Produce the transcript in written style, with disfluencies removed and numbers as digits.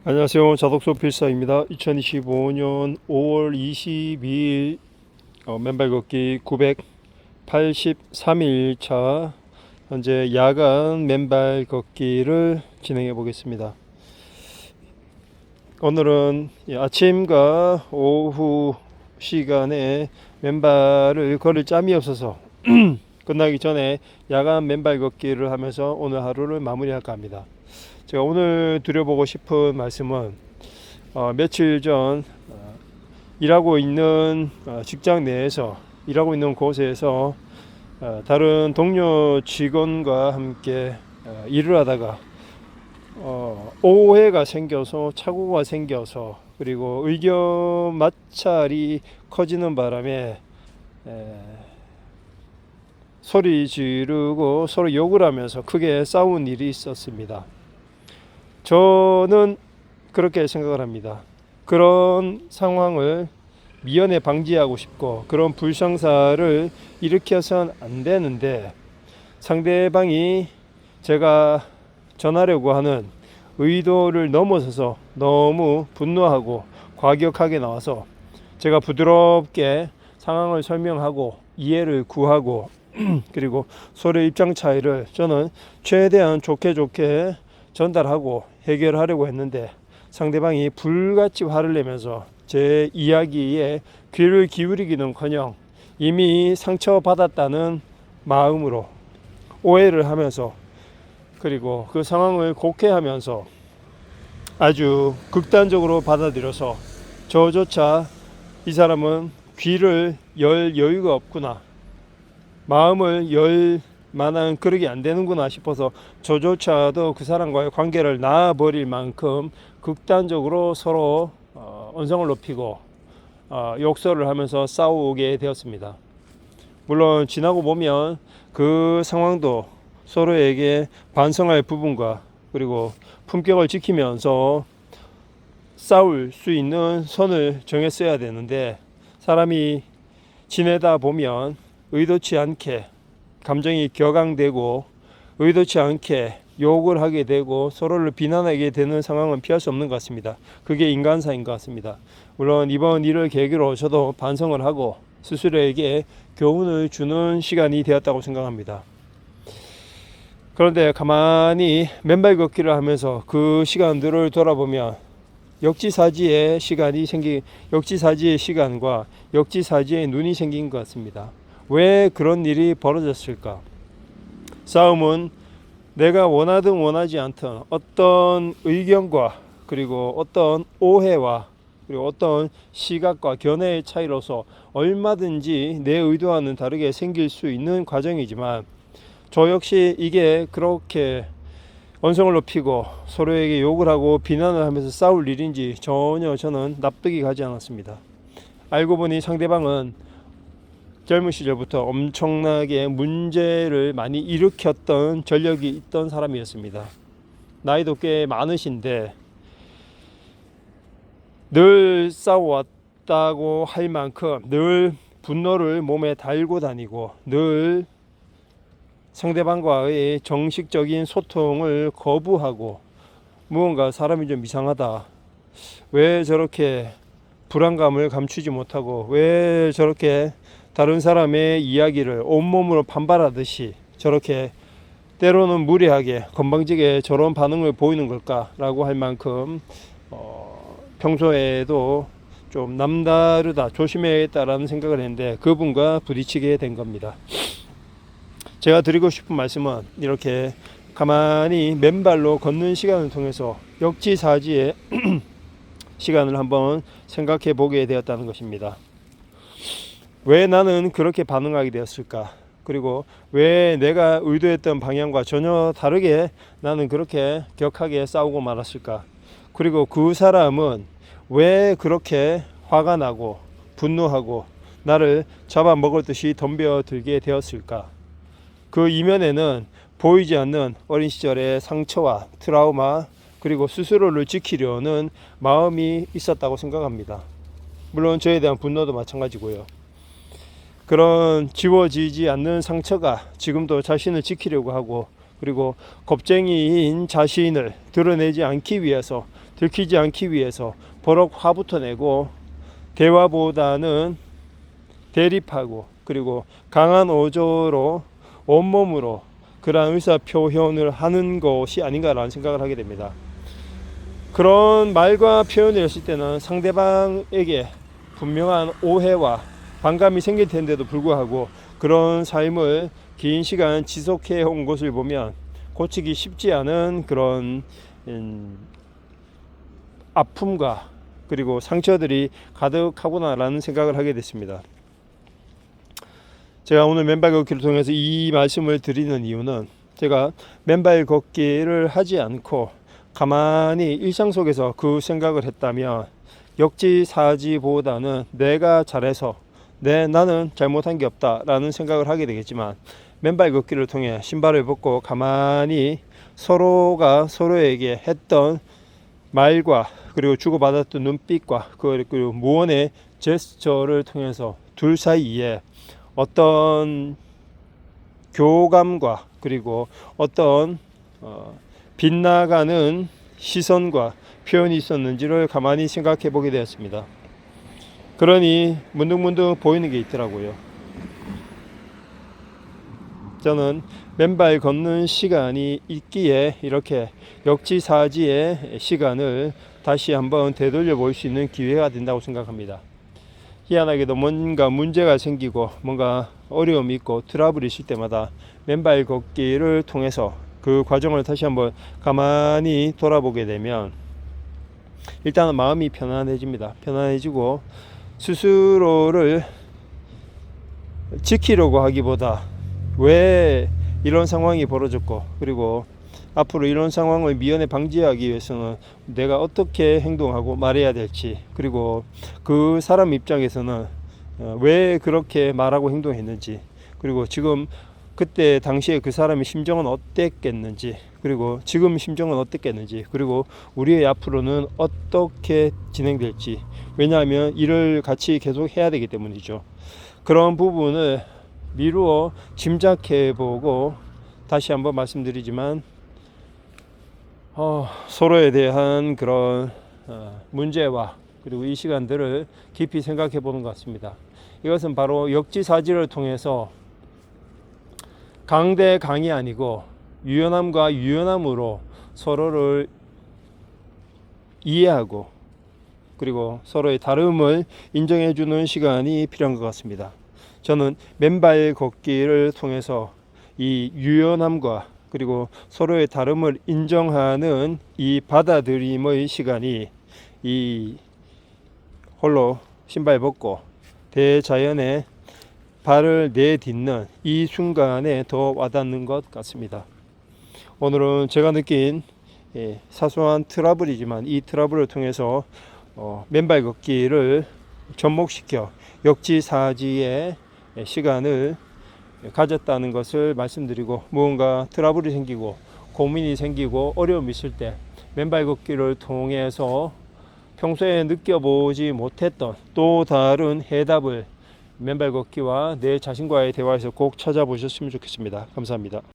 안녕하세요. 자독소 필사입니다. 2025년 5월 22일 맨발 걷기 983일차 현재 야간 맨발 걷기를 진행해 보겠습니다. 오늘은 아침과 오후 시간에 맨발을 걸을 짬이 없어서 끝나기 전에 야간 맨발 걷기를 하면서 오늘 하루를 마무리할까 합니다. 제가 오늘 드려보고 싶은 말씀은 며칠 전 일하고 있는 직장 내에서 일하고 있는 곳에서 다른 동료 직원과 함께 일을 하다가 오해가 생겨서 착오가 생겨서 그리고 의견 마찰이 커지는 바람에 소리 지르고 서로 욕을 하면서 크게 싸운 일이 있었습니다. 저는 그렇게 생각을 합니다. 그런 상황을 미연에 방지하고 싶고 그런 불상사를 일으켜서는 안 되는데 상대방이 제가 전하려고 하는 의도를 넘어서서 너무 분노하고 과격하게 나와서 제가 부드럽게 상황을 설명하고 이해를 구하고 그리고 서로의 입장 차이를 저는 최대한 좋게 전달하고 해결하려고 했는데 상대방이 불같이 화를 내면서 제 이야기에 귀를 기울이기는커녕 이미 상처받았다는 마음으로 오해를 하면서 그리고 그 상황을 곡해하면서 아주 극단적으로 받아들여서 저조차 이 사람은 귀를 열 여유가 없구나, 마음을 열 만한 그러기 안 되는구나 싶어서 저조차도 그 사람과의 관계를 놔버릴 만큼 극단적으로 서로 언성을 높이고 욕설을 하면서 싸우게 되었습니다. 물론 지나고 보면 그 상황도 서로에게 반성할 부분과 그리고 품격을 지키면서 싸울 수 있는 선을 정했어야 되는데 사람이 지내다 보면 의도치 않게 감정이 격앙되고 의도치 않게 욕을 하게 되고 서로를 비난하게 되는 상황은 피할 수 없는 것 같습니다. 그게 인간사인 것 같습니다. 물론 이번 일을 계기로 저도 반성을 하고 스스로에게 교훈을 주는 시간이 되었다고 생각합니다. 그런데 가만히 맨발 걷기를 하면서 그 시간들을 돌아보면 역지사지의 시간과 역지사지의 눈이 생긴 것 같습니다. 왜 그런 일이 벌어졌을까? 싸움은 내가 원하든 원하지 않든 어떤 의견과 그리고 어떤 오해와 그리고 어떤 시각과 견해의 차이로서 얼마든지 내 의도와는 다르게 생길 수 있는 과정이지만 저 역시 이게 그렇게 언성을 높이고 서로에게 욕을 하고 비난을 하면서 싸울 일인지 전혀 저는 납득이 가지 않았습니다. 알고 보니 상대방은 젊은 시절부터 엄청나게 문제를 많이 일으켰던 전력이 있던 사람이었습니다. 나이도 꽤 많으신데 늘 싸워왔다고 할 만큼 늘 분노를 몸에 달고 다니고 늘 상대방과의 정식적인 소통을 거부하고 무언가 사람이 좀 이상하다, 왜 저렇게 불안감을 감추지 못하고 왜 저렇게 다른 사람의 이야기를 온몸으로 반발하듯이 저렇게 때로는 무례하게 건방지게 저런 반응을 보이는 걸까라고 할 만큼 평소에도 좀 남다르다, 조심해야겠다라는 생각을 했는데 그분과 부딪히게 된 겁니다. 제가 드리고 싶은 말씀은 이렇게 가만히 맨발로 걷는 시간을 통해서 역지사지의 시간을 한번 생각해 보게 되었다는 것입니다. 왜 나는 그렇게 반응하게 되었을까? 그리고 왜 내가 의도했던 방향과 전혀 다르게 나는 그렇게 격하게 싸우고 말았을까? 그리고 그 사람은 왜 그렇게 화가 나고 분노하고 나를 잡아먹을 듯이 덤벼들게 되었을까? 그 이면에는 보이지 않는 어린 시절의 상처와 트라우마 그리고 스스로를 지키려는 마음이 있었다고 생각합니다. 물론 저에 대한 분노도 마찬가지고요. 그런 지워지지 않는 상처가 지금도 자신을 지키려고 하고 그리고 겁쟁이인 자신을 드러내지 않기 위해서 들키지 않기 위해서 버럭 화부터 내고 대화보다는 대립하고 그리고 강한 어조로 온몸으로 그러한 의사 표현을 하는 것이 아닌가라는 생각을 하게 됩니다. 그런 말과 표현을 했을 때는 상대방에게 분명한 오해와 반감이 생길 텐데도 불구하고 그런 삶을 긴 시간 지속해 온 것을 보면 고치기 쉽지 않은 그런 아픔과 그리고 상처들이 가득하구나라는 생각을 하게 됐습니다. 제가 오늘 맨발 걷기를 통해서 이 말씀을 드리는 이유는 제가 맨발 걷기를 하지 않고 가만히 일상 속에서 그 생각을 했다면 역지사지보다는 내가 잘해서 나는 잘못한 게 없다라는 생각을 하게 되겠지만 맨발 걷기를 통해 신발을 벗고 가만히 서로가 서로에게 했던 말과 그리고 주고받았던 눈빛과 그리고 무언의 제스처를 통해서 둘 사이에 어떤 교감과 그리고 어떤 빗나가는 시선과 표현이 있었는지를 가만히 생각해 보게 되었습니다. 그러니 문득문득 보이는 게 있더라고요. 저는 맨발 걷는 시간이 있기에 이렇게 역지사지의 시간을 다시 한번 되돌려 볼 수 있는 기회가 된다고 생각합니다. 희한하게도 뭔가 문제가 생기고 뭔가 어려움이 있고 트러블이 있을 때마다 맨발 걷기를 통해서 그 과정을 다시 한번 가만히 돌아보게 되면 일단은 마음이 편안해집니다. 편안해지고 스스로를 지키려고 하기보다 왜 이런 상황이 벌어졌고 그리고 앞으로 이런 상황을 미연에 방지하기 위해서는 내가 어떻게 행동하고 말해야 될지 그리고 그 사람 입장에서는 왜 그렇게 말하고 행동했는지 그리고 지금 그때 당시에 그 사람의 심정은 어땠겠는지 그리고 지금 심정은 어땠겠는지 그리고 우리의 앞으로는 어떻게 진행될지 왜냐하면 일을 같이 계속 해야 되기 때문이죠. 그런 부분을 미루어 짐작해보고 다시 한번 말씀드리지만 서로에 대한 그런 문제와 그리고 이 시간들을 깊이 생각해 보는 것 같습니다. 이것은 바로 역지사지를 통해서 강대 강이 아니고 유연함과 유연함으로 서로를 이해하고 그리고 서로의 다름을 인정해 주는 시간이 필요한 것 같습니다. 저는 맨발 걷기를 통해서 이 유연함과 그리고 서로의 다름을 인정하는 이 받아들임의 시간이 이 홀로 신발 벗고 대자연에 발을 내딛는 이 순간에 더 와닿는 것 같습니다. 오늘은 제가 느낀 사소한 트러블이지만 이 트러블을 통해서 맨발 걷기를 접목시켜 역지사지의 시간을 가졌다는 것을 말씀드리고 무언가 트러블이 생기고 고민이 생기고 어려움이 있을 때 맨발 걷기를 통해서 평소에 느껴보지 못했던 또 다른 해답을 맨발 걷기와 내 자신과의 대화에서 꼭 찾아보셨으면 좋겠습니다. 감사합니다.